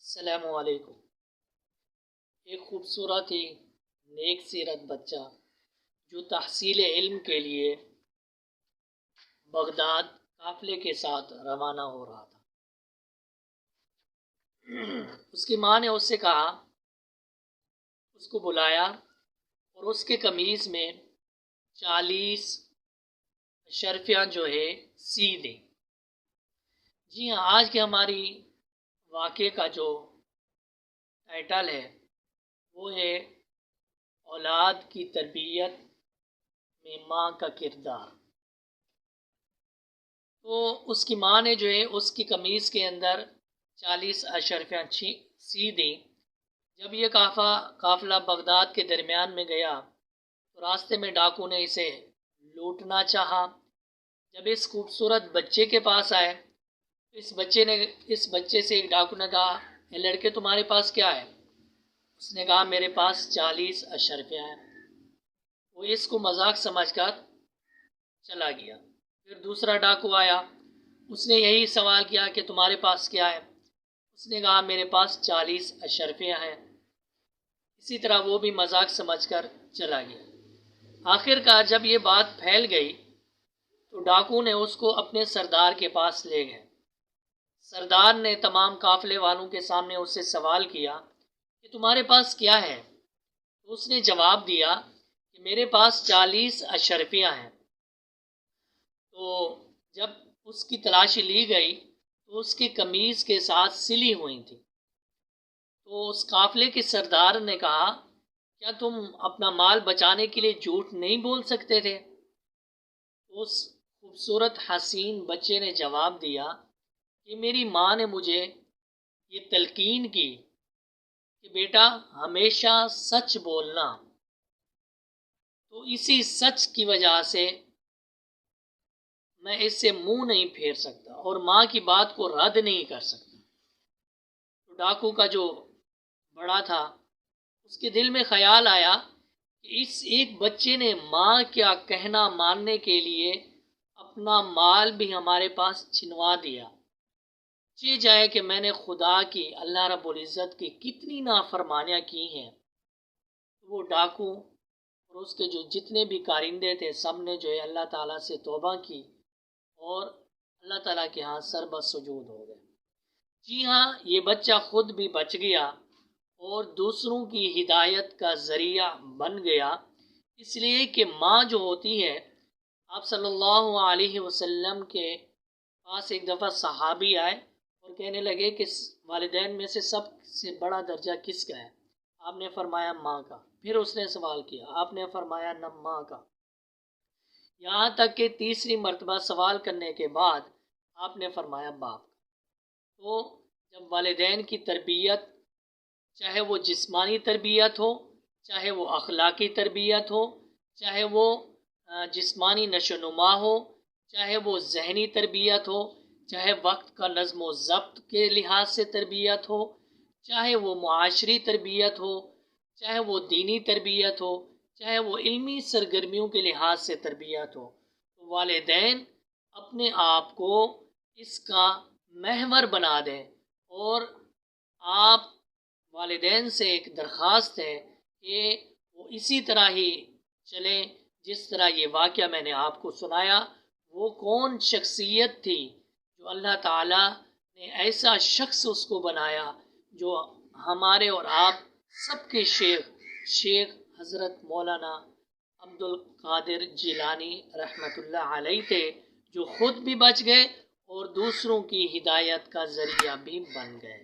السلام علیکم۔ ایک خوبصورت ہی نیک سیرت بچہ جو تحصیل علم کے لیے بغداد قافلے کے ساتھ روانہ ہو رہا تھا۔ اس کی ماں نے اس سے کہا، اس کو بلایا اور اس کے قمیص میں 40 اشرفیاں جو ہے سی دیں۔ جی ہاں، آج کے ہماری واقعے کا جو ٹائٹل ہے وہ ہے اولاد کی تربیت میں ماں کا کردار۔ تو اس کی ماں نے جو ہے اس کی قمیص کے اندر 40 اشرفیاں سی دیں۔ جب یہ قافلہ بغداد کے درمیان میں گیا تو راستے میں ڈاکو نے اسے لوٹنا چاہا۔ جب اس خوبصورت بچے کے پاس آئے، اس بچے سے ایک ڈاکو نے کہا، اے لڑکے تمہارے پاس کیا ہے؟ اس نے کہا میرے پاس 40 اشرفیاں ہیں۔ وہ اس کو مذاق سمجھ کر چلا گیا۔ پھر دوسرا ڈاکو آیا، اس نے یہی سوال کیا کہ تمہارے پاس کیا ہے؟ اس نے کہا میرے پاس 40 اشرفیاں ہیں۔ اسی طرح وہ بھی مذاق سمجھ کر چلا گیا۔ آخر کار جب یہ بات پھیل گئی تو ڈاکو نے اس کو اپنے سردار کے پاس لے گئے۔ سردار نے تمام قافلے والوں کے سامنے اس سے سوال کیا کہ تمہارے پاس کیا ہے؟ تو اس نے جواب دیا کہ میرے پاس 40 اشرفیاں ہیں۔ تو جب اس کی تلاشی لی گئی تو اس کی قمیص کے ساتھ سلی ہوئی تھی۔ تو اس قافلے کے سردار نے کہا، کیا تم اپنا مال بچانے کے لیے جھوٹ نہیں بول سکتے تھے؟ اس خوبصورت حسین بچے نے جواب دیا کہ میری ماں نے مجھے یہ تلقین کی کہ بیٹا ہمیشہ سچ بولنا، تو اسی سچ کی وجہ سے میں اس سے منہ نہیں پھیر سکتا اور ماں کی بات کو رد نہیں کر سکتا۔ تو ڈاکو کا جو بڑا تھا اس کے دل میں خیال آیا کہ اس ایک بچے نے ماں کیا کہنا ماننے کے لیے اپنا مال بھی ہمارے پاس چھنوا دیا۔ یہ جائے کہ میں نے خدا کی، اللہ رب العزت کی کتنی نافرمانیاں کی ہیں۔ وہ ڈاکو اور اس کے جو جتنے بھی کارندے تھے سب نے جو ہے اللہ تعالیٰ سے توبہ کی اور اللہ تعالیٰ کے ہاں سر بسجود ہو گئے۔ جی ہاں، یہ بچہ خود بھی بچ گیا اور دوسروں کی ہدایت کا ذریعہ بن گیا، اس لیے کہ ماں جو ہوتی ہے، آپ صلی اللہ علیہ وسلم کے پاس ایک دفعہ صحابی آئے اور کہنے لگے کہ والدین میں سے سب سے بڑا درجہ کس کا ہے؟ آپ نے فرمایا ماں کا۔ پھر اس نے سوال کیا، آپ نے فرمایا نہ ماں کا۔ یہاں تک کہ تیسری مرتبہ سوال کرنے کے بعد آپ نے فرمایا باپ۔ تو جب والدین کی تربیت، چاہے وہ جسمانی تربیت ہو، چاہے وہ اخلاقی تربیت ہو، چاہے وہ جسمانی نشو و نما ہو، چاہے وہ ذہنی تربیت ہو، چاہے وقت کا نظم و ضبط کے لحاظ سے تربیت ہو، چاہے وہ معاشری تربیت ہو، چاہے وہ دینی تربیت ہو، چاہے وہ علمی سرگرمیوں کے لحاظ سے تربیت ہو، تو والدین اپنے آپ کو اس کا محور بنا دیں۔ اور آپ والدین سے ایک درخواست ہے کہ وہ اسی طرح ہی چلیں جس طرح یہ واقعہ میں نے آپ کو سنایا۔ وہ کون شخصیت تھی جو اللہ تعالیٰ نے ایسا شخص اس کو بنایا جو ہمارے اور آپ سب کے شیخ حضرت مولانا عبدالقادر جیلانی رحمۃ اللہ علیہ تھے، جو خود بھی بچ گئے اور دوسروں کی ہدایت کا ذریعہ بھی بن گئے۔